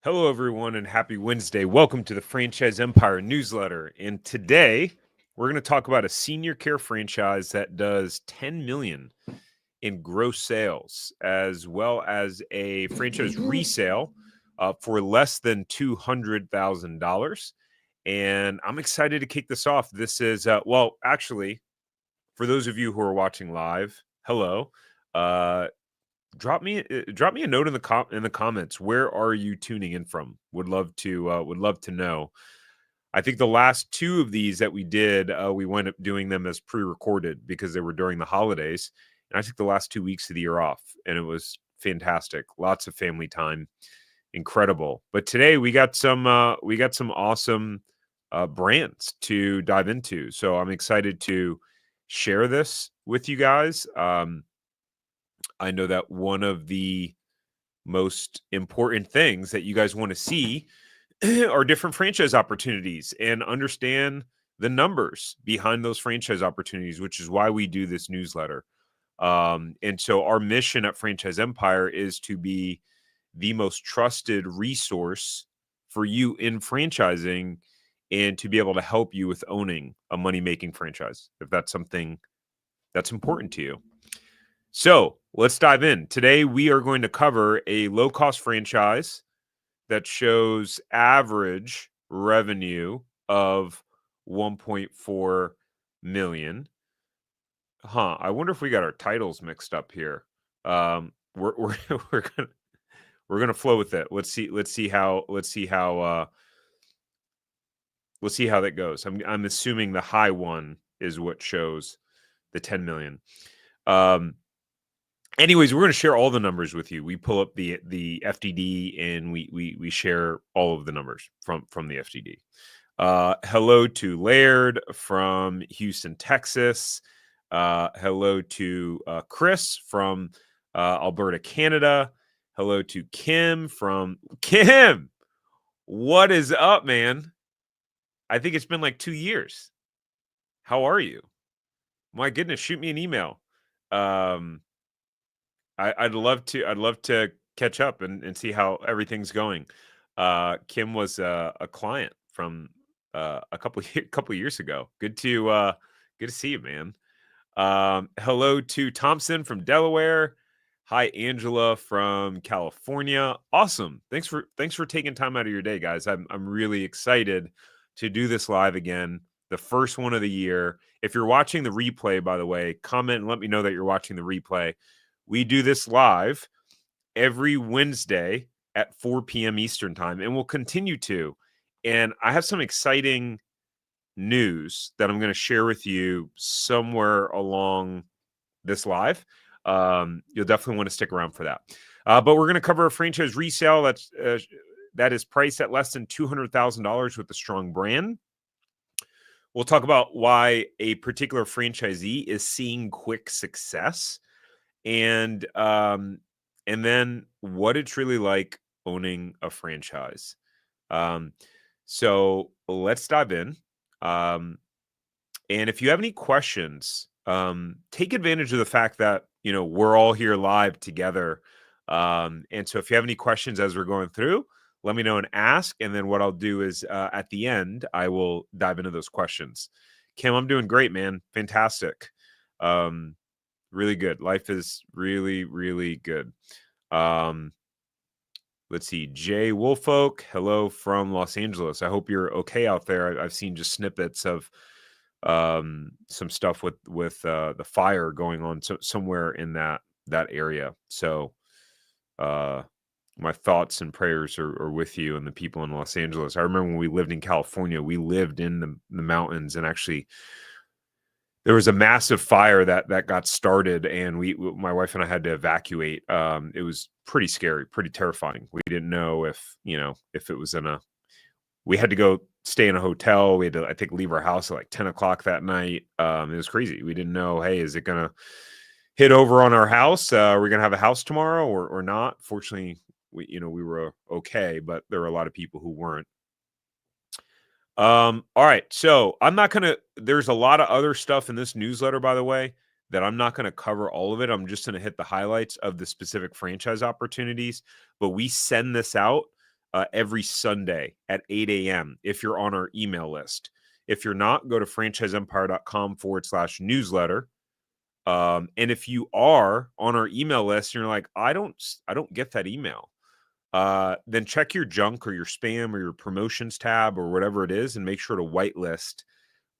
Hello, everyone, and happy Wednesday. Welcome to the Franchise Empire newsletter. And today, we're going to talk about a senior care franchise that does $10 million in gross sales, as well as a franchise resale for less than $200,000. And I'm excited to kick this off. This is, actually, for those of you who are watching live, hello. Drop me a note in the comments. Where are you tuning in from? Would love to know. I think the last two of these that we did, we went up doing them as pre-recorded because they were during the holidays, and I took the last 2 weeks of the year off, and it was fantastic. Lots of family time, incredible. But today we got some awesome brands to dive into, so I'm excited to share this with you guys. I know that one of the most important things that you guys want to see are different franchise opportunities and understand the numbers behind those franchise opportunities, which is why we do this newsletter. And so our mission at Franchise Empire is to be the most trusted resource for you in franchising and to be able to help you with owning a money-making franchise, if that's something that's important to you. So let's dive in. Today, we are going to cover a low-cost franchise that shows average revenue of 1.4 million. I wonder if we got our titles mixed up here. We're we're gonna flow with it. Let's see how that goes. I'm assuming the high one is what shows the 10 million. Anyways, we're going to share all the numbers with you. We pull up the FDD and we share all of the numbers from the FDD. Hello to Laird from Houston, Texas. Hello to Chris from Alberta, Canada. Hello to Kim from Kim. What is up, man? I think it's been like 2 years. How are you? My goodness, shoot me an email. I'd love to catch up and see how everything's going. Kim was a client from a couple years ago. Good to see you, man. Hello to Thompson from Delaware. Hi, Angela from California. Awesome. Thanks for taking time out of your day, guys. I'm really excited to do this live again. The first one of the year. If you're watching the replay, by the way, comment and let me know that you're watching the replay. We do this live every Wednesday at 4 p.m. Eastern time, and we'll continue to. And I have some exciting news that I'm going to share with you somewhere along this live. You'll definitely want to stick around for that. But we're going to cover a franchise resale that is priced at less than $200,000 with a strong brand. We'll talk about why a particular franchisee is seeing quick success. And then what it's really like owning a franchise. So let's dive in. And if you have any questions, take advantage of the fact that, we're all here live together. And so if you have any questions as we're going through, let me know and ask. And then what I'll do is at the end, I will dive into those questions. Kim, I'm doing great, man. Fantastic. Really good. Life is really, really good. Let's see. Jay Wolfolk, hello from Los Angeles. I hope you're okay out there. I've seen just snippets of some stuff with the fire going on somewhere in that area. So my thoughts and prayers are with you and the people in Los Angeles. I remember when we lived in California, we lived in the mountains, and actually there was a massive fire that got started, and my wife and I had to evacuate. It was pretty scary, pretty terrifying. We didn't know if it was we had to go stay in a hotel. We had to, I think, leave our house at like 10 o'clock that night. It was crazy. We didn't know, hey, is it going to hit over on our house? Are we going to have a house tomorrow or not? Fortunately, we were okay, but there were a lot of people who weren't. All right. So there's a lot of other stuff in this newsletter, by the way, that I'm not going to cover all of it. I'm just going to hit the highlights of the specific franchise opportunities, but we send this out every Sunday at 8 a.m. if you're on our email list. If you're not, go to franchiseempire.com/newsletter. And if you are on our email list and you're like, I don't get that email, then check your junk or your spam or your promotions tab or whatever it is and make sure to whitelist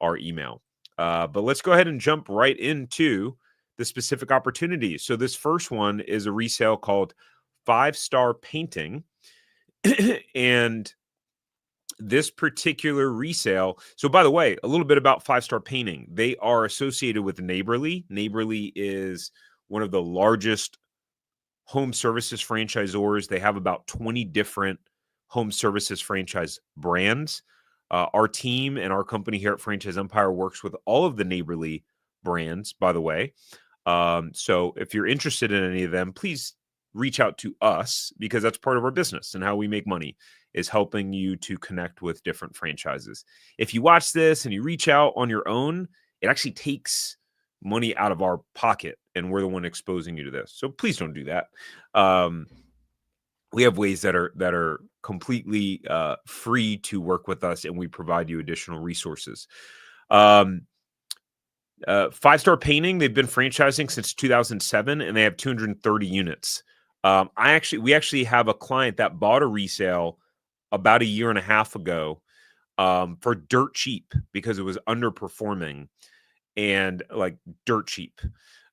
our email. But let's go ahead and jump right into the specific opportunities. So this first one is a resale called 5-Star Painting. And this particular resale. So by the way, a little bit about 5-Star Painting. They are associated with Neighborly. Neighborly is one of the largest home services franchisors. They have about 20 different home services franchise brands. Our team and our company here at Franchise Empire works with all of the Neighborly brands, by the way. So if you're interested in any of them, please reach out to us, because that's part of our business and how we make money, is helping you to connect with different franchises. If you watch this and you reach out on your own, it actually takes money out of our pocket, and we're the one exposing you to this. So please don't do that. We have ways that are completely free to work with us, and we provide you additional resources. 5-Star Painting, they've been franchising since 2007, and they have 230 units. We actually have a client that bought a resale about a year and a half ago for dirt cheap, because it was underperforming, and like dirt cheap.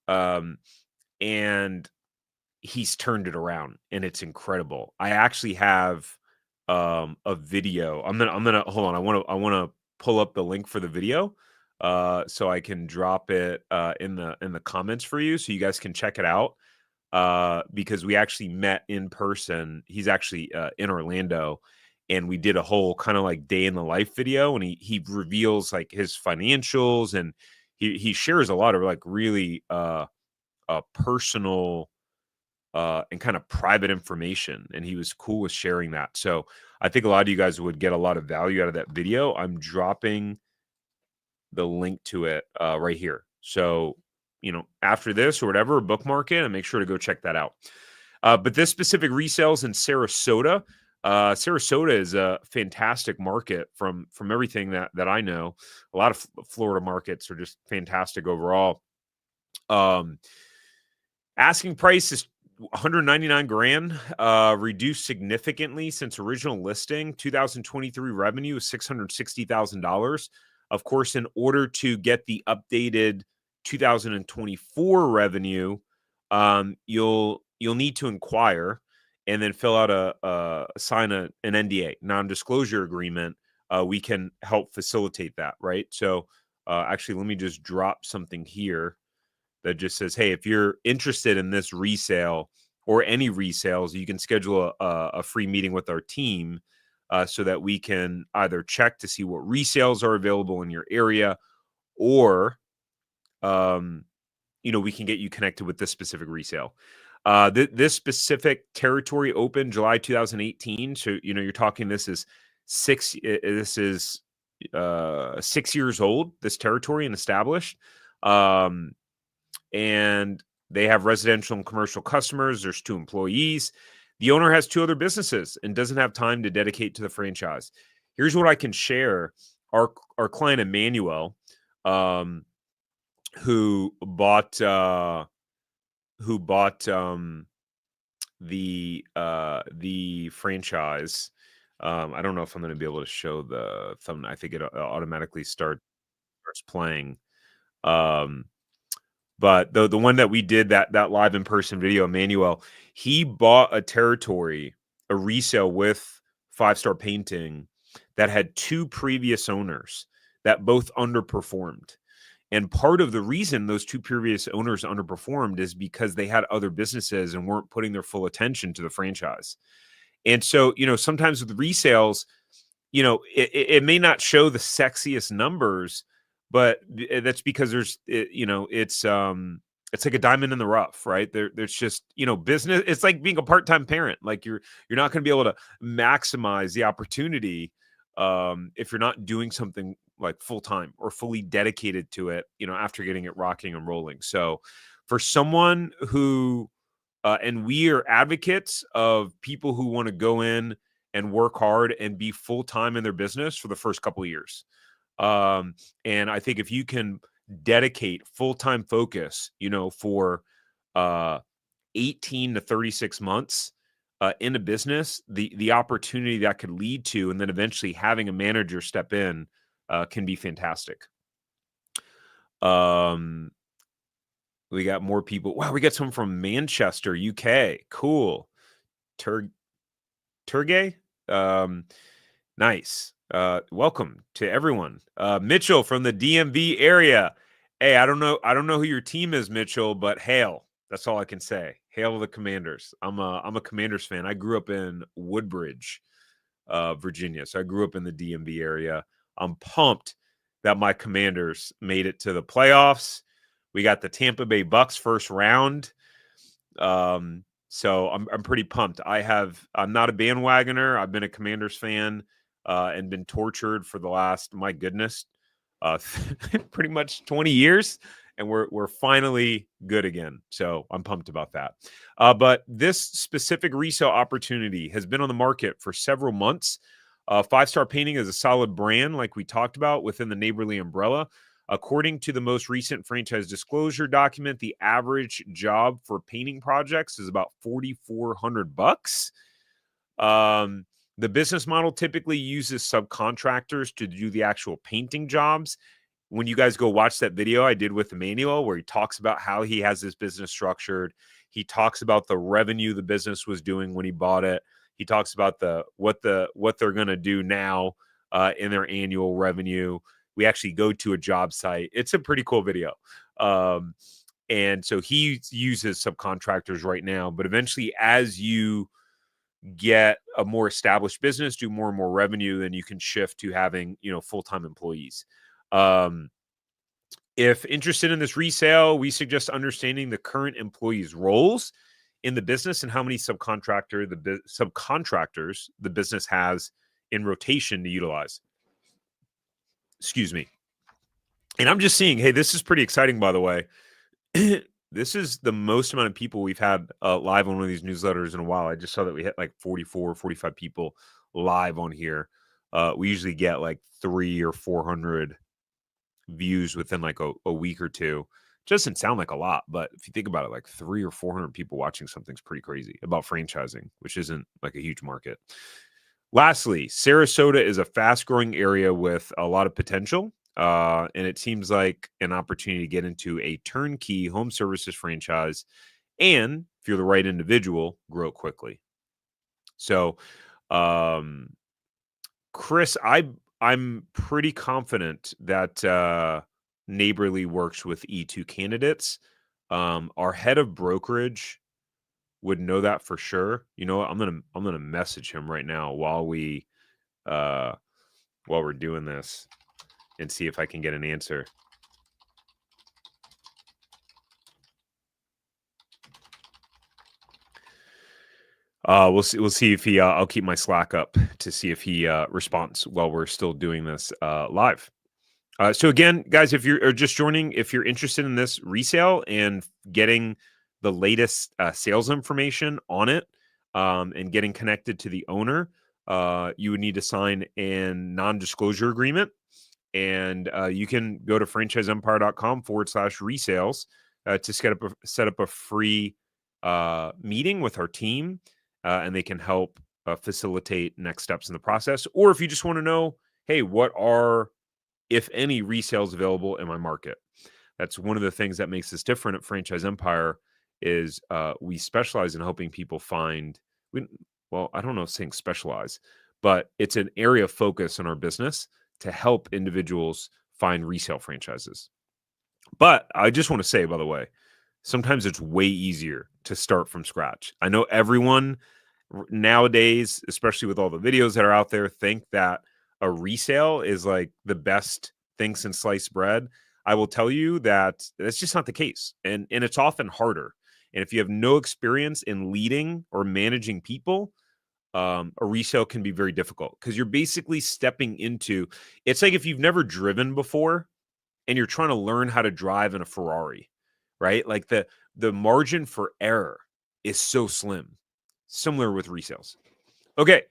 And he's turned it around, and it's incredible. I actually have a video. I'm gonna hold on. I want to pull up the link for the video so I can drop it in the comments for you, so you guys can check it out. Because we actually met in person. He's actually in Orlando, and we did a whole kind of like day in the life video, and he reveals like his financials, and he shares a lot of like really personal and kind of private information, and he was cool with sharing that. So I think a lot of you guys would get a lot of value out of that video. I'm dropping the link to it right here. So, after this or whatever, bookmark it and make sure to go check that out. But this specific resale is in Sarasota. Sarasota is a fantastic market from everything that I know. A lot of Florida markets are just fantastic overall. Asking price is 199 grand, reduced significantly since original listing. 2023 revenue is $660,000. Of course, in order to get the updated 2024 revenue, you'll need to inquire and then fill out sign an NDA, non-disclosure agreement. We can help facilitate that, right? So actually, let me just drop something here that just says, hey, if you're interested in this resale or any resales, you can schedule a free meeting with our team so that we can either check to see what resales are available in your area, or, we can get you connected with this specific resale. This specific territory opened July 2018. So, you're talking, this is 6 years old, this territory, and established. And they have residential and commercial customers. There's 2 employees. The owner has 2 other businesses and doesn't have time to dedicate to the franchise. Here's what I can share. Our client Emmanuel, who bought the franchise. I don't know if I'm going to be able to show the thumbnail. I think it automatically starts playing. But the one that we did that live in person video, Emmanuel, he bought a territory, a resale with 5-Star Painting that had 2 previous owners that both underperformed. And part of the reason those 2 previous owners underperformed is because they had other businesses and weren't putting their full attention to the franchise. And so, sometimes with resales, it may not show the sexiest numbers, but that's because it's like a diamond in the rough, right? There's just, business. It's like being a part-time parent. Like you're not going to be able to maximize the opportunity if you're not doing something like full-time or fully dedicated to it, after getting it rocking and rolling. So for someone who, and we are advocates of people who want to go in and work hard and be full-time in their business for the first couple of years. And I think if you can dedicate full-time focus, for 18 to 36 months in a business, the opportunity that could lead to, and then eventually having a manager step in can be fantastic. We got more people. Wow, we got someone from Manchester, UK. Cool. Turgay. Nice. Welcome to everyone. Mitchell from the DMV area. Hey, I don't know who your team is, Mitchell, but hail. That's all I can say. Hail the Commanders. I'm a Commanders fan. I grew up in Woodbridge, Virginia. So I grew up in the DMV area. I'm pumped that my Commanders made it to the playoffs. We got the Tampa Bay Bucks first round. So I'm pretty pumped. I'm not a bandwagoner. I've been a Commanders fan and been tortured for the last, my goodness, pretty much 20 years. And we're finally good again. So I'm pumped about that. But this specific resale opportunity has been on the market for several months. 5-Star Painting is a solid brand, like we talked about, within the Neighborly umbrella. According to the most recent franchise disclosure document, the average job for painting projects is about $4,400. The business model typically uses subcontractors to do the actual painting jobs. When you guys go watch that video I did with Emmanuel, where he talks about how he has this business structured, he talks about the revenue the business was doing when he bought it. He talks about what they're going to do now in their annual revenue. We actually go to a job site. It's a pretty cool video. And so he uses subcontractors right now, but eventually as you get a more established business, do more and more revenue, then you can shift to having, full-time employees. If interested in this resale, we suggest understanding the current employees' roles in the business and how many subcontractors the business has in rotation to utilize. Excuse me. And I'm just seeing, hey, this is pretty exciting, by the way. This is the most amount of people we've had live on one of these newsletters in a while. I just saw that we hit like 44, 45 people live on here. We usually get like 300 or 400 views within like a week or two. Doesn't sound like a lot, but if you think about it, like 300 or 400 people watching something's pretty crazy about franchising, which isn't like a huge market. Lastly, Sarasota is a fast-growing area with a lot of potential, and it seems like an opportunity to get into a turnkey home services franchise, and if you're the right individual, grow quickly. So, Chris, I'm pretty confident that Neighborly works with E2 candidates. Our head of brokerage would know that for sure. You know what? I'm gonna message him right now while we're doing this and see if I can get an answer. We'll see if he I'll keep my Slack up to see if he responds while we're still doing this live. So again, guys, if you're just joining, if you're interested in this resale and getting the latest sales information on it and getting connected to the owner, you would need to sign a non-disclosure agreement. And you can go to franchiseempire.com/resales to set up a free meeting with our team, and they can help facilitate next steps in the process. Or if you just want to know, hey, what are, if any, resales available in my market? That's one of the things that makes us different at Franchise Empire is we specialize in helping people find, well, I don't know if saying specialize, but it's an area of focus in our business to help individuals find resale franchises. But I just want to say, by the way, sometimes it's way easier to start from scratch. I know everyone nowadays, especially with all the videos that are out there, think that a resale is like the best thing since sliced bread. I will tell you that that's just not the case. And it's often harder. And if you have no experience in leading or managing people, a resale can be very difficult because you're basically stepping into, it's like if you've never driven before and you're trying to learn how to drive in a Ferrari, right? Like the margin for error is so slim. Similar with resales. Okay.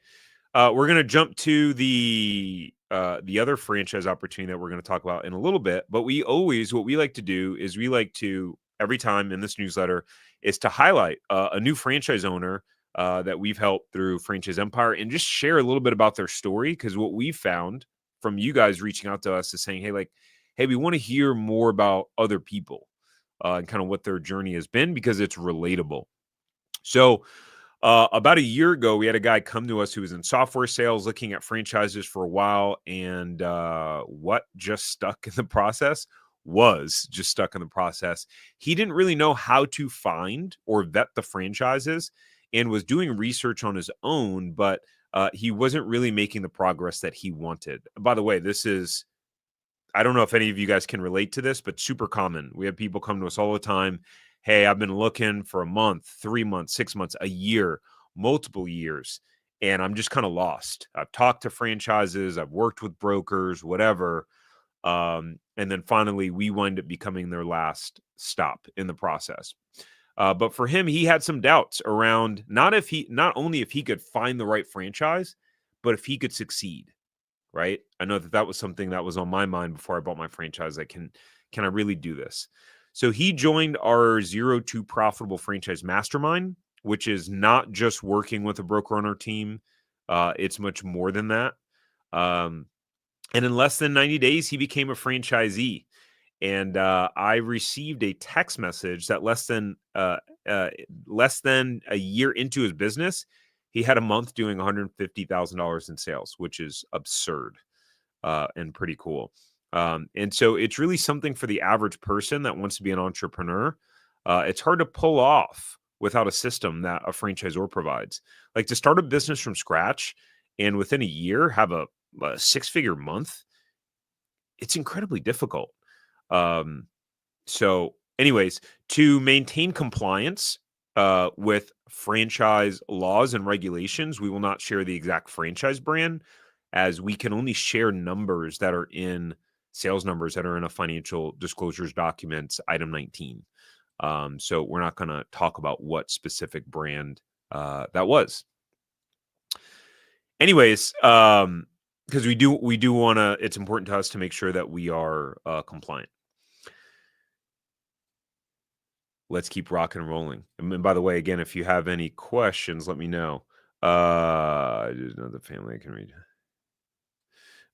We're going to jump to the other franchise opportunity that we're going to talk about in a little bit. But what we like to do is we like to, every time in this newsletter, is to highlight a new franchise owner that we've helped through Franchise Empire and just share a little bit about their story. Because what we found from you guys reaching out to us is saying, hey, we want to hear more about other people and kind of what their journey has been because it's relatable. So about a year ago, we had a guy come to us who was in software sales, looking at franchises for a while, and what just stuck in the process was just stuck in the process. He didn't really know how to find or vet the franchises, and was doing research on his own, but he wasn't really making the progress that he wanted. By the way, this is, I don't know if any of you guys can relate to this, but super common. We have people come to us all the time. Hey, I've been looking for a month, 3 months, 6 months, a year, multiple years, and I'm just kind of lost. I've talked to franchises, I've worked with brokers, whatever. And then finally, we wind up becoming their last stop in the process. But for him, he had some doubts around not only if he could find the right franchise, but if he could succeed. Right? I know that was something that was on my mind before I bought my franchise. Can I really do this? So he joined our 0 to Profitable Franchise Mastermind, which is not just working with a broker on our team. It's much more than that. And in less than 90 days, he became a franchisee. And I received a text message that less than a year into his business, he had a month doing $150,000 in sales, which is absurd and pretty cool. And so it's really something for the average person that wants to be an entrepreneur. It's hard to pull off without a system that a franchisor provides. Like to start a business from scratch and within a year have a 6-figure month, it's incredibly difficult. So anyways, to maintain compliance with franchise laws and regulations, we will not share the exact franchise brand, as we can only share numbers that are in sales numbers that are in a financial disclosures documents, item 19. So we're not going to talk about what specific brand that was. Anyways, because we do want to, it's important to us to make sure that we are compliant. Let's keep rocking and rolling. And by the way, again, if you have any questions, let me know. Just know the family I can read.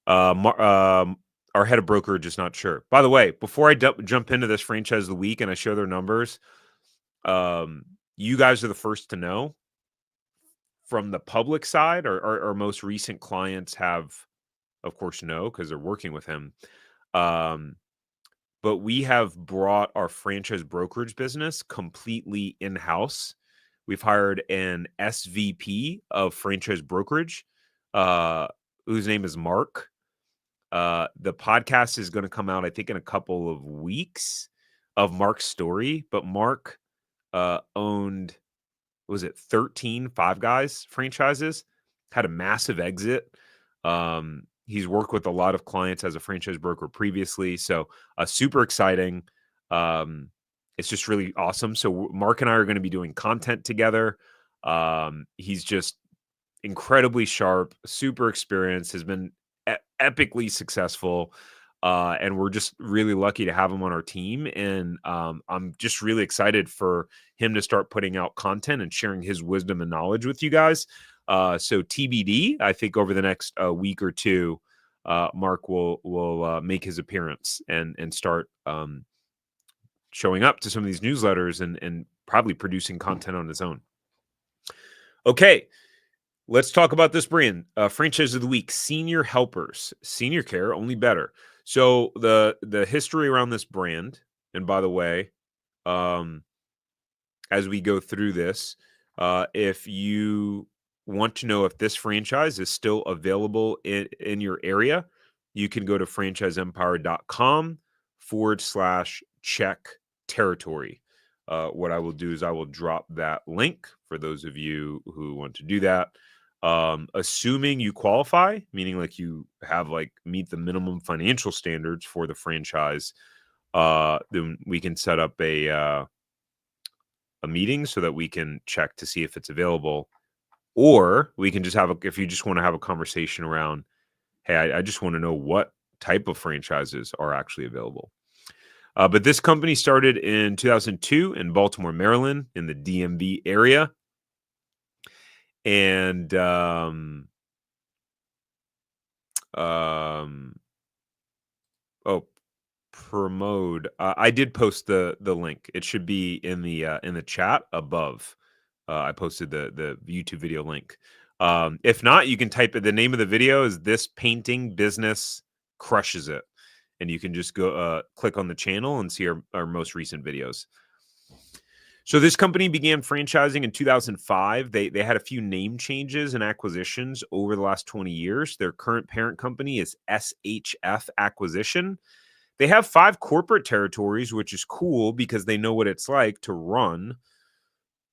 Our head of broker just not sure. By the way, before I jump into this franchise of the week and I show their numbers, you guys are the first to know. From the public side, our most recent clients have, of course, know because they're working with him. But we have brought our franchise brokerage business completely in-house. We've hired an SVP of franchise brokerage, whose name is Mark. The podcast is going to come out, I think, in a couple of weeks of Mark's story. But Mark owned, was it 13 Five Guys franchises, had a massive exit. He's worked with a lot of clients as a franchise broker previously. So super exciting. It's just really awesome. So Mark and I are going to be doing content together. He's just incredibly sharp, super experienced, has been epically successful. And we're just really lucky to have him on our team. And I'm just really excited for him to start putting out content and sharing his wisdom and knowledge with you guys. So TBD, I think over the next week or two, Mark will make his appearance and start showing up to some of these newsletters and probably producing content on his own. Okay, let's talk about this brand. Franchise of the week, Senior Helpers. Senior care, only better. So the history around this brand, and by the way, as we go through this, if you want to know if this franchise is still available in your area, you can go to franchiseempire.com/check territory. What I will do is I will drop that link for those of you who want to do that. Assuming you qualify, meaning like you have meet the minimum financial standards for the franchise, then we can set up a meeting so that we can check to see if it's available. Or we can just if you just want to have a conversation around, hey, I just want to know what type of franchises are actually available. But this company started in 2002 in Baltimore, Maryland, in the DMV area. And oh, promote. I did post the link. It should be in the chat above. I posted the YouTube video link. If not, you can type it. The name of the video is "This Painting Business Crushes It," and you can just go click on the channel and see our most recent videos. So this company began franchising in 2005. They had a few name changes and acquisitions over the last 20 years. Their current parent company is SHF Acquisition. They have 5 corporate territories, which is cool because they know what it's like to run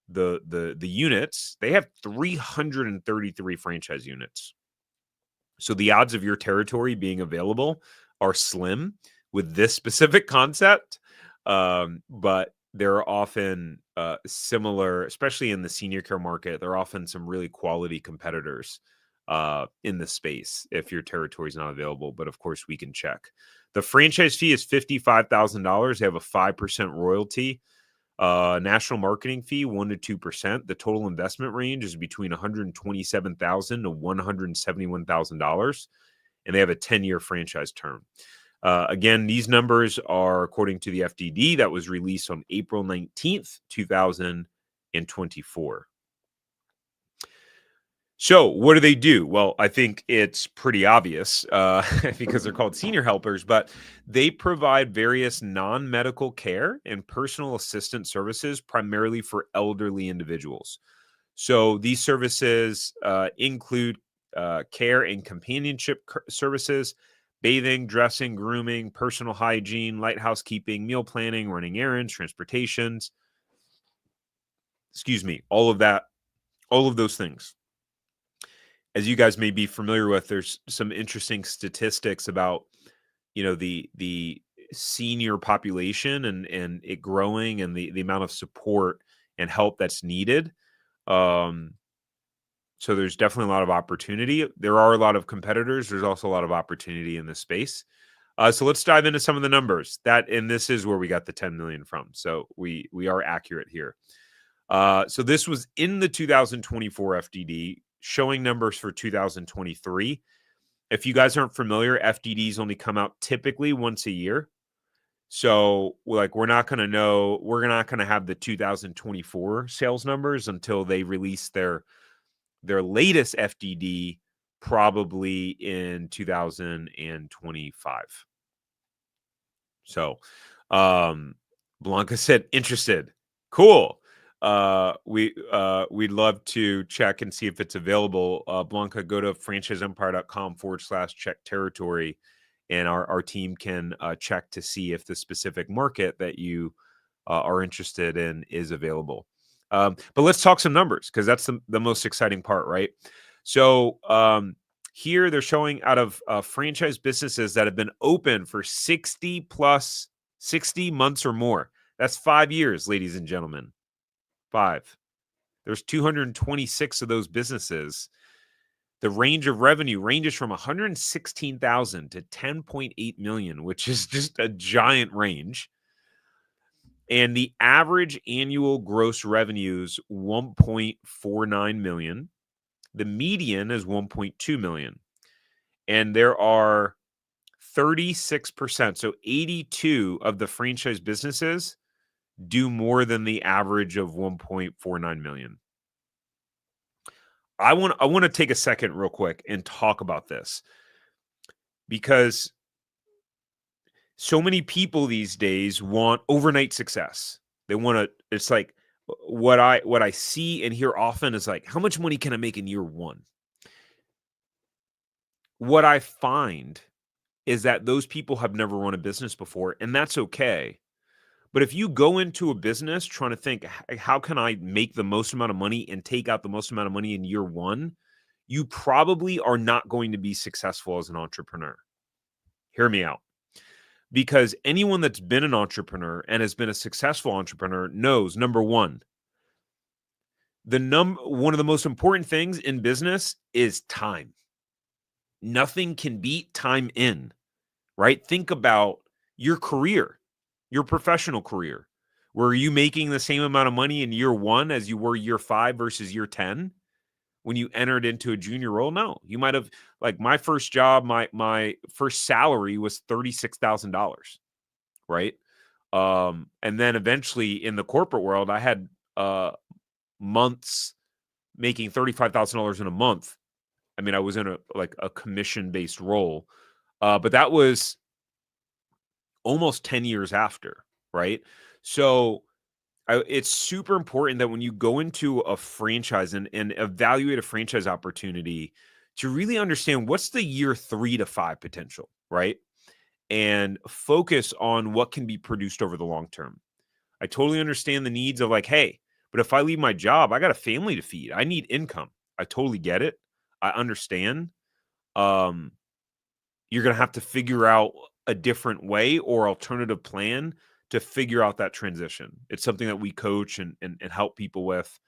the units. They have 333 franchise units. So the odds of your territory being available are slim with this specific concept. But there are often similar, especially in the senior care market, there are often some really quality competitors in the space if your territory is not available. But of course, we can check. The franchise fee is $55,000. They have a 5% royalty. National marketing fee 1% to 2%. The total investment range is between $127,000 to $171,000, and they have a 10-year franchise term. Again, these numbers are according to the FDD that was released on April 19th, 2024. So what do they do? Well, I think it's pretty obvious because they're called senior helpers, but they provide various non-medical care and personal assistant services primarily for elderly individuals. So these services include care and companionship services, bathing, dressing, grooming, personal hygiene, light housekeeping, meal planning, running errands, transportations. Excuse me, all of those things. As you guys may be familiar with, there's some interesting statistics about, the senior population and it growing and the amount of support and help that's needed. So there's definitely a lot of opportunity. There are a lot of competitors. There's also a lot of opportunity in this space. So let's dive into some of the numbers and this is where we got the 10 million from. So we are accurate here. So this was in the 2024 FDD, showing numbers for 2023. If you guys aren't familiar, FDDs only come out typically once a year. So we're not going to have the 2024 sales numbers until they release their latest FDD, probably in 2025. So Blanca said interested. Cool. We'd love to check and see if it's available. Blanca, go to franchiseempire.com/check territory, and our team can check to see if the specific market that you are interested in is available. But let's talk some numbers because that's the most exciting part, right? So here they're showing out of franchise businesses that have been open for 60 months or more. That's 5 years, ladies and gentlemen. 5. There's 226 of those businesses. The range of revenue ranges from 116,000 to 10.8 million, which is just a giant range. And the average annual gross revenues 1.49 million. The median is 1.2 million. And there are 36%, so 82 of the franchise businesses do more than the average of 1.49 million. I want to take a second real quick and talk about this because so many people these days want overnight success. They want to, it's like what I see and hear often is like, how much money can I make in year 1? What I find is that those people have never run a business before, and that's okay. But if you go into a business trying to think, how can I make the most amount of money and take out the most amount of money in year 1, you probably are not going to be successful as an entrepreneur. Hear me out. Because anyone that's been an entrepreneur and has been a successful entrepreneur knows, number 1, One of the most important things in business is time. Nothing can beat time in, right? Think about your career, your professional career. Were you making the same amount of money in year 1 as you were year 5 versus year 10 when you entered into a junior role? No. You might have, like, my first job, my first salary was $36,000, right? And then eventually in the corporate world, I had months making $35,000 in a month. I mean, I was in a commission-based role, but that was almost 10 years after, right? So it's super important that when you go into a franchise and evaluate a franchise opportunity, to really understand what's the year 3 to 5 potential, right? And focus on what can be produced over the long term. I totally understand the needs of, like, hey, but if I leave my job, I got a family to feed. I need income. I totally get it. I understand. Um, you're going to have to figure out a different way or alternative plan to figure out that transition. It's something that we coach and help people with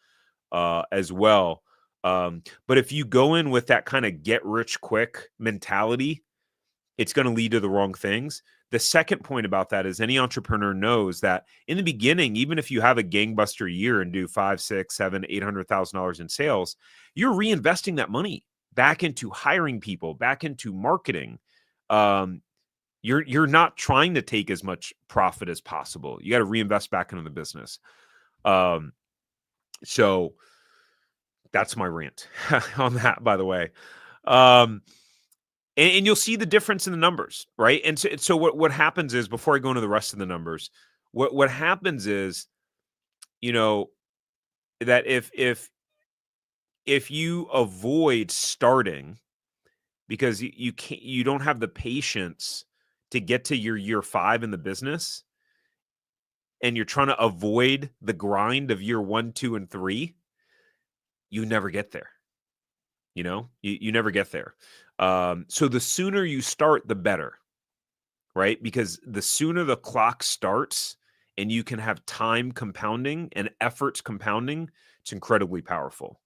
as well. But if you go in with that kind of get rich quick mentality, it's going to lead to the wrong things. The second point about that is any entrepreneur knows that in the beginning, even if you have a gangbuster year and do 5, 6, 7, $800,000 in sales, you're reinvesting that money back into hiring people, back into marketing. Um, you're not trying to take as much profit as possible. You got to reinvest back into the business. So that's my rant on that, by the way. And you'll see the difference in the numbers, right? And so what happens is, before I go into the rest of the numbers, what happens is, you know, that if you avoid starting because you can't, you don't have the patience to get to your year 5 in the business, and you're trying to avoid the grind of year 1, 2, and 3, you never get there. You never get there. So the sooner you start, the better, right? Because the sooner the clock starts and you can have time compounding and efforts compounding, it's incredibly powerful,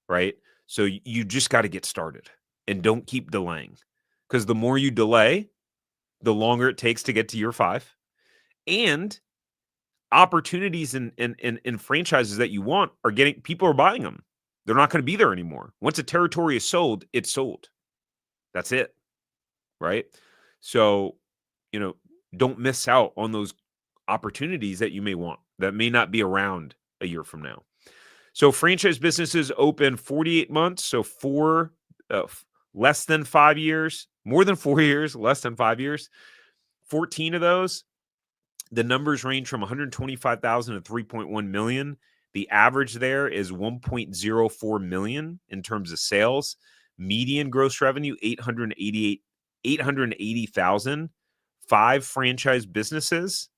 right? So you just got to get started and don't keep delaying, because the more you delay, the longer it takes to get to year 5. And opportunities in franchises that you want are getting, people are buying them. They're not going to be there anymore. Once a territory is sold, it's sold. That's it, right? So, don't miss out on those opportunities that you may want, that may not be around a year from now. So franchise businesses open 48 months, so less than 5 years, more than 4 years, less than 5 years. 14 of those, the numbers range from 125,000 to 3.1 million. The average there is 1.04 million in terms of sales. Median gross revenue 880,000. 5 franchise businesses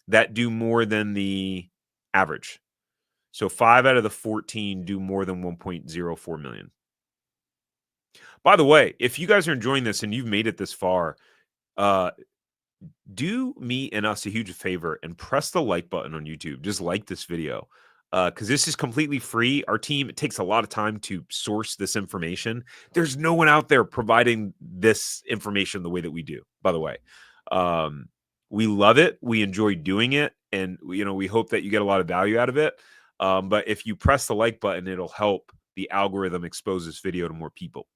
that do more than the average. So 5 out of the 14 do more than 1.04 million. By the way, if you guys are enjoying this and you've made it this far, do me and us a huge favor and press the like button on YouTube. Just like this video, because this is completely free. Our team, it takes a lot of time to source this information. There's no one out there providing this information the way that we do, by the way. We love it. We enjoy doing it. And, we hope that you get a lot of value out of it. But if you press the like button, it'll help the algorithm expose this video to more people.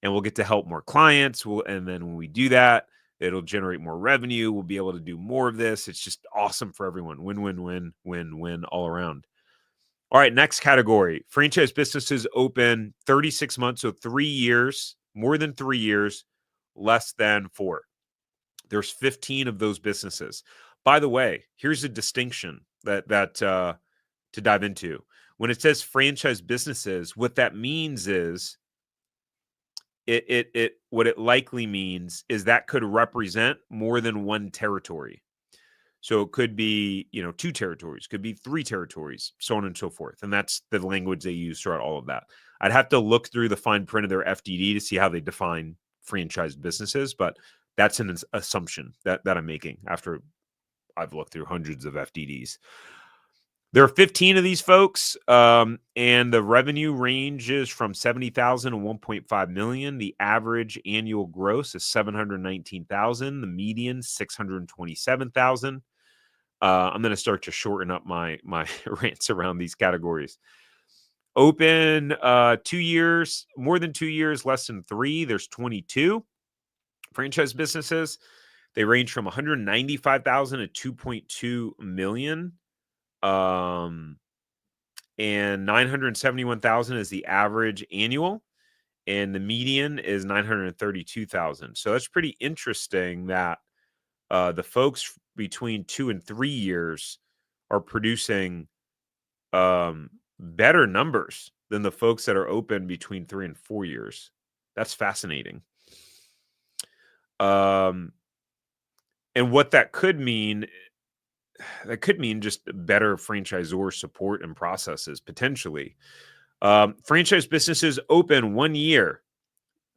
And we'll get to help more clients. And then when we do that, it'll generate more revenue. We'll be able to do more of this. It's just awesome for everyone. Win, win, win, win, win all around. All right, next category. Franchise businesses open 36 months, so 3 years, more than 3 years, less than 4. There's 15 of those businesses. By the way, here's a distinction that to dive into. When it says franchise businesses, what that means is what it likely means is that could represent more than one territory. So it could be, 2 territories, could be 3 territories, so on and so forth. And that's the language they use throughout all of that. I'd have to look through the fine print of their FDD to see how they define franchise businesses, but that's an assumption that I'm making after I've looked through hundreds of FDDs. There are 15 of these folks, and the revenue ranges from 70,000 to 1.5 million. The average annual gross is 719,000. The median 627,000. I'm going to start to shorten up my rants around these categories. Open 2 years, more than 2 years, less than 3. There's 22 franchise businesses. They range from 195,000 to 2.2 million. And 971,000 is the average annual, and the median is 932,000. So that's pretty interesting that the folks between 2 and 3 years are producing better numbers than the folks that are open between 3 and 4 years. That's fascinating. And what that could mean just better franchisor support and processes potentially. Franchise businesses open 1 year,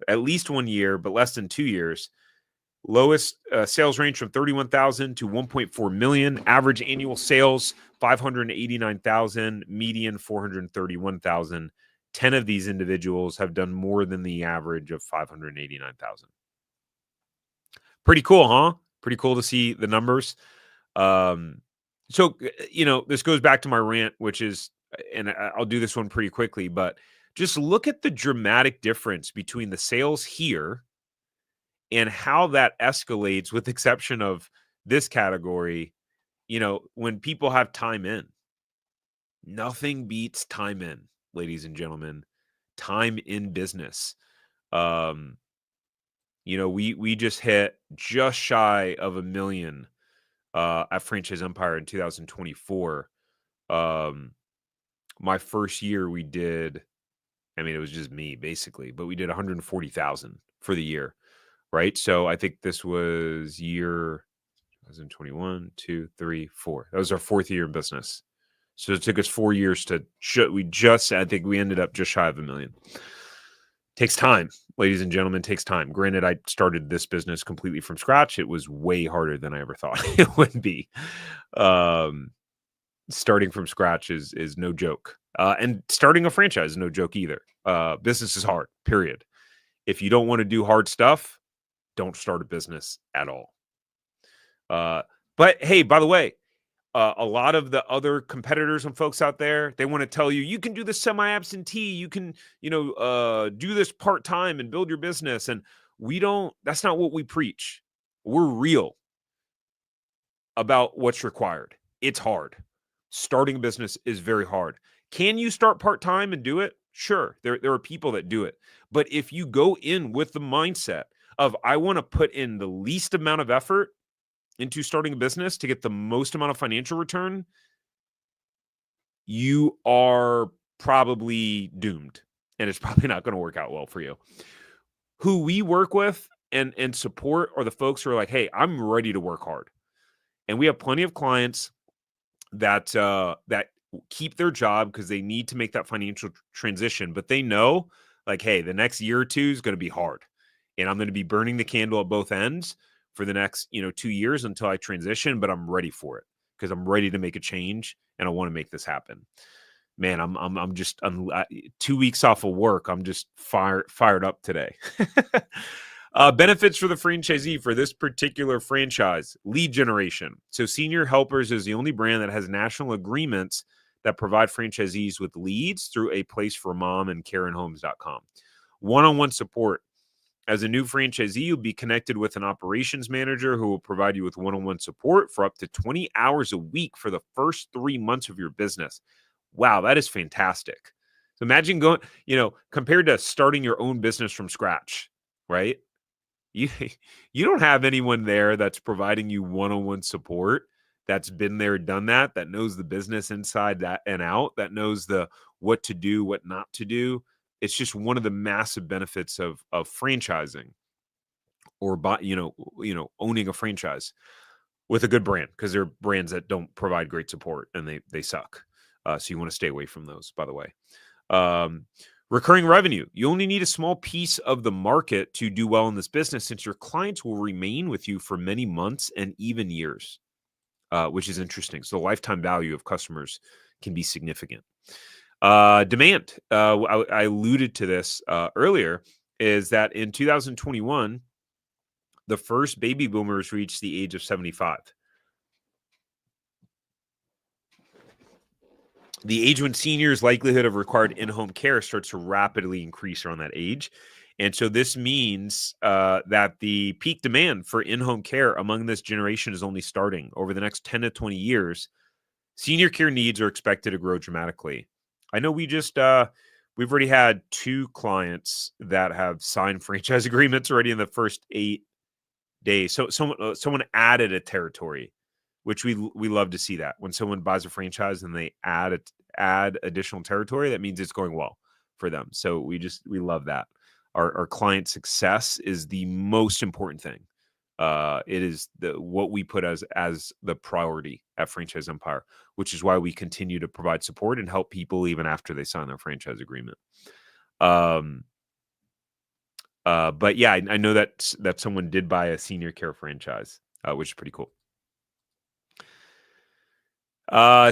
at least 1 year, but less than 2 years. Lowest sales range from 31,000 to 1.4 million. Average annual sales 589,000. Median 431,000. 10 of these individuals have done more than the average of 589,000. Pretty cool, huh? Pretty cool to see the numbers. So, this goes back to my rant, which is, and I'll do this one pretty quickly, but just look at the dramatic difference between the sales here and how that escalates, with exception of this category, when people have time in. Nothing beats time in, ladies and gentlemen. Time in business. We just hit just shy of 1 million at Franchise Empire in 2024. My first year we did, it was just me basically, but we did 140,000 for the year, right? So I think this was year 2021, 2, 3, 4. That was our 4th year in business. So it took us 4 years to I think we ended up just shy of 1 million. Takes time, ladies and gentlemen, takes time. Granted, I started this business completely from scratch. It was way harder than I ever thought it would be. Starting from scratch is no joke. And starting a franchise is no joke either. Business is hard, period. If you don't want to do hard stuff, don't start a business at all. But hey, by the way, a lot of the other competitors and folks out there, they want to tell you, you can do this semi-absentee, you can, do this part-time and build your business. And that's not what we preach. We're real about what's required. It's hard. Starting a business is very hard. Can you start part-time and do it? Sure. There are people that do it. But if you go in with the mindset of, I want to put in the least amount of effort into starting a business to get the most amount of financial return, you are probably doomed, and it's probably not going to work out well for you. Who we work with and support are the folks who are like, hey, I'm ready to work hard. And we have plenty of clients that keep their job because they need to make that financial transition, but they know, like, hey, the next year or two is going to be hard, and I'm going to be burning the candle at both ends for the next 2 years until I transition, but I'm ready for it because I'm ready to make a change and I want to make this happen. Man, I'm just 2 weeks off of work. I'm just fired up today. Benefits for the franchisee for this particular franchise: lead generation. So Senior Helpers is the only brand that has national agreements that provide franchisees with leads through a place for mom and KarenHomes.com. One-on-one support. As a new franchisee, you'll be connected with an operations manager who will provide you with one-on-one support for up to 20 hours a week for the first 3 months of your business. Wow, that is fantastic. So imagine going, compared to starting your own business from scratch, right? You don't have anyone there that's providing you one-on-one support, that's been there, done that knows the business inside that and out, that knows the what to do, what not to do. It's just one of the massive benefits of franchising, or owning a franchise with a good brand, because there are brands that don't provide great support and they suck. So you want to stay away from those, by the way. Recurring revenue. You only need a small piece of the market to do well in this business, since your clients will remain with you for many months and even years, which is interesting. So the lifetime value of customers can be significant. Demand, I alluded to this earlier, is that in 2021, the first baby boomers reached the age of 75. The age when seniors' likelihood of required in-home care starts to rapidly increase around that age. And so this means that the peak demand for in-home care among this generation is only starting. Over the next 10 to 20 years, senior care needs are expected to grow dramatically. I know we've already had 2 clients that have signed franchise agreements already in the first 8 days. So someone added a territory, which we love to see that. When someone buys a franchise and they add additional territory, that means it's going well for them. So we love that. Our client success is the most important thing. It is what we put as the priority at Franchise Empire, which is why we continue to provide support and help people even after they sign their franchise agreement. But yeah, I know that someone did buy a senior care franchise, which is pretty cool.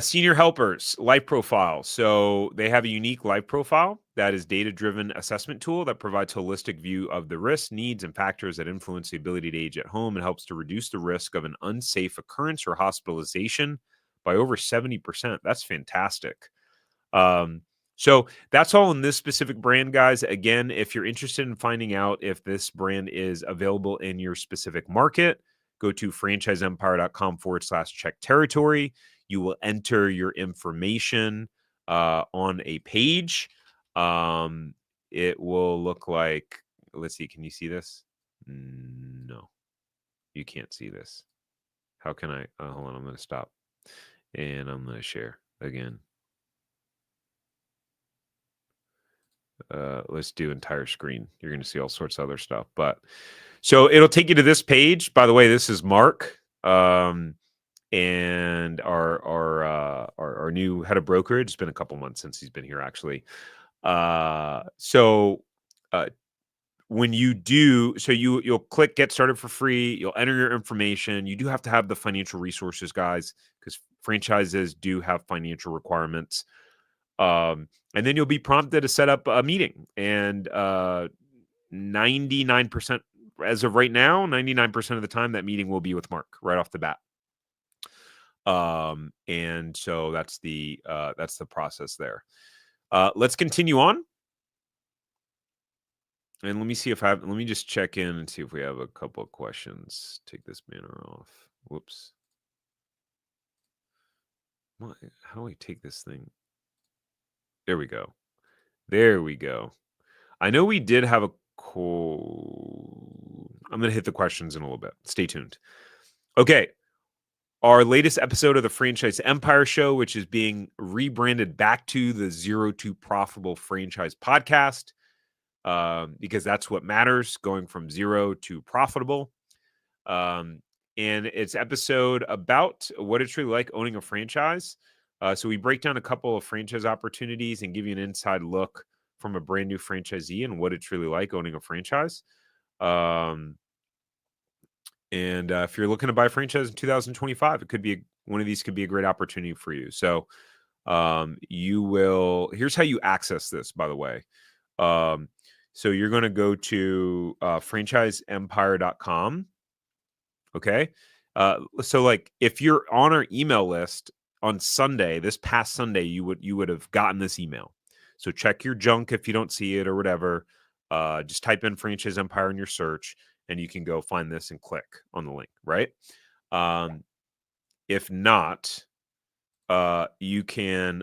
Senior helpers life profile. So they have a unique life profile that is data-driven assessment tool that provides holistic view of the risks, needs, and factors that influence the ability to age at home and helps to reduce the risk of an unsafe occurrence or hospitalization by over 70%. That's fantastic. So that's all in this specific brand, guys. Again, if you're interested in finding out if this brand is available in your specific market, go to franchiseempire.com/check territory. You will enter your information on a page. It will look like, let's see, can you see this? No, you can't see this. How can I? Hold on, I'm going to stop and I'm going to share again. Let's do entire screen. You're going to see all sorts of other stuff. But so it'll take you to this page. By the way, this is Mark. And our new head of brokerage. It's been a couple months since he's been here, actually. When you do, so you'll click get started for free. You'll enter your information. You do have to have the financial resources, guys, because franchises do have financial requirements. And then you'll be prompted to set up a meeting. And 99%, as of right now, 99% of the time, that meeting will be with Mark right off the bat. And so that's the process there. Let's continue on. And let me see let me just check in and see if we have a couple of questions. Take this banner off. Whoops. How do I take this thing? There we go. There we go. I know we did have a call. I'm going to hit the questions in a little bit. Stay tuned. Okay. Our latest episode of the Franchise Empire Show, which is being rebranded back to the Zero to Profitable Franchise Podcast, because that's what matters, going from zero to profitable. And it's episode about what it's really like owning a franchise. So we break down a couple of franchise opportunities and give you an inside look from a brand new franchisee and what it's really like owning a franchise. And if you're looking to buy a franchise in 2025, it could be one of these could be a great opportunity for you. So here's how you access this, by the way. So you're going to go to franchiseempire.com. Okay. So like if you're on our email list on Sunday, this past Sunday, you would have gotten this email. So check your junk if you don't see it or whatever. Just type in Franchise Empire in your search and you can go find this and click on the link, right? If not, you can,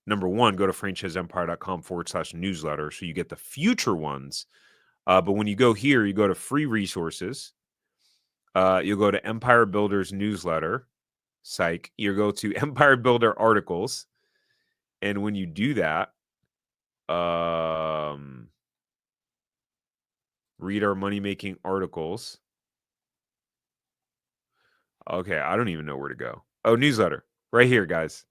number one, go to franchiseempire.com/newsletter so you get the future ones. But when you go here, you go to free resources. You'll go to Empire Builders newsletter, psych. You go to Empire Builder articles. And when you do that, read our money-making articles. Okay, I don't even know where to go. Oh, newsletter. Right here, guys.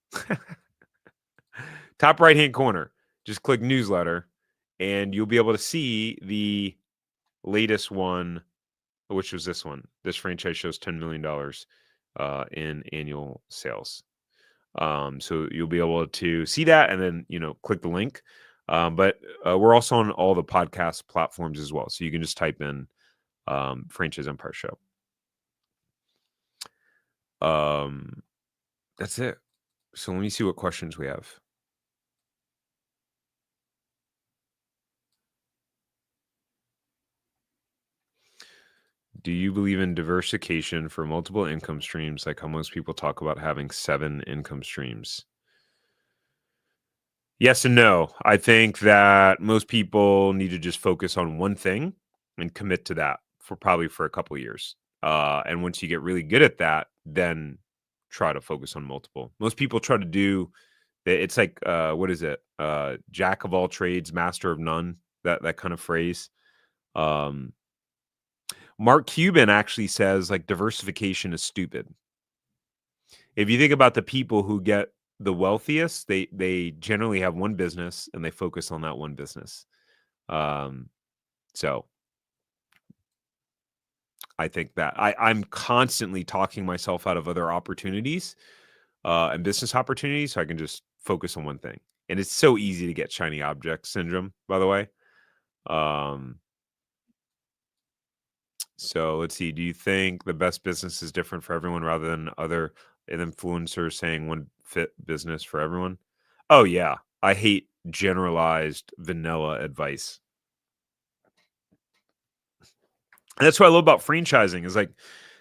Top right-hand corner. Just click newsletter, and you'll be able to see the latest one, which was this one. This franchise shows $10 million in annual sales. So you'll be able to see that and then, click the link. But we're also on all the podcast platforms as well. So you can just type in Franchise Empire Show. That's it. So let me see what questions we have. Do you believe in diversification for multiple income streams, like how most people talk about having 7 income streams? Yes and no. I think that most people need to just focus on one thing and commit to that for a couple years. And once you get really good at that, then try to focus on multiple. Most people try to do it's like what is it? Jack of all trades, master of none. That kind of phrase. Um, Mark Cuban actually says like diversification is stupid. If you think about the people who get the wealthiest, they generally have one business and they focus on that one business. So I think that I'm constantly talking myself out of other opportunities and business opportunities, so I can just focus on one thing. And it's so easy to get shiny object syndrome, by the way. So let's see. Do you think the best business is different for everyone rather than other influencers saying one fit business for everyone? Oh, yeah. I hate generalized vanilla advice. And that's what I love about franchising is like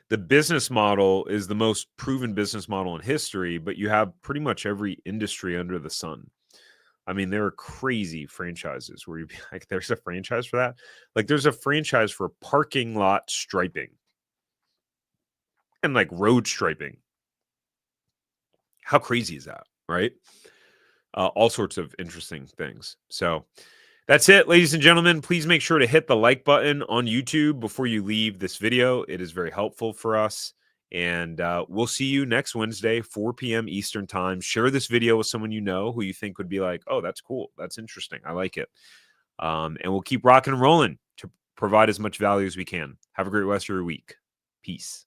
the business model is the most proven business model in history, but you have pretty much every industry under the sun. I mean, there are crazy franchises where you be like, there's a franchise for that. Like, there's a franchise for parking lot striping and like road striping. How crazy is that, right? All sorts of interesting things. So that's it, ladies and gentlemen. Please make sure to hit the like button on YouTube before you leave this video. It is very helpful for us. And we'll see you next Wednesday, 4 p.m. Eastern time. Share this video with someone you know who you think would be like, oh, that's cool. That's interesting. I like it. And we'll keep rocking and rolling to provide as much value as we can. Have a great rest of your week. Peace.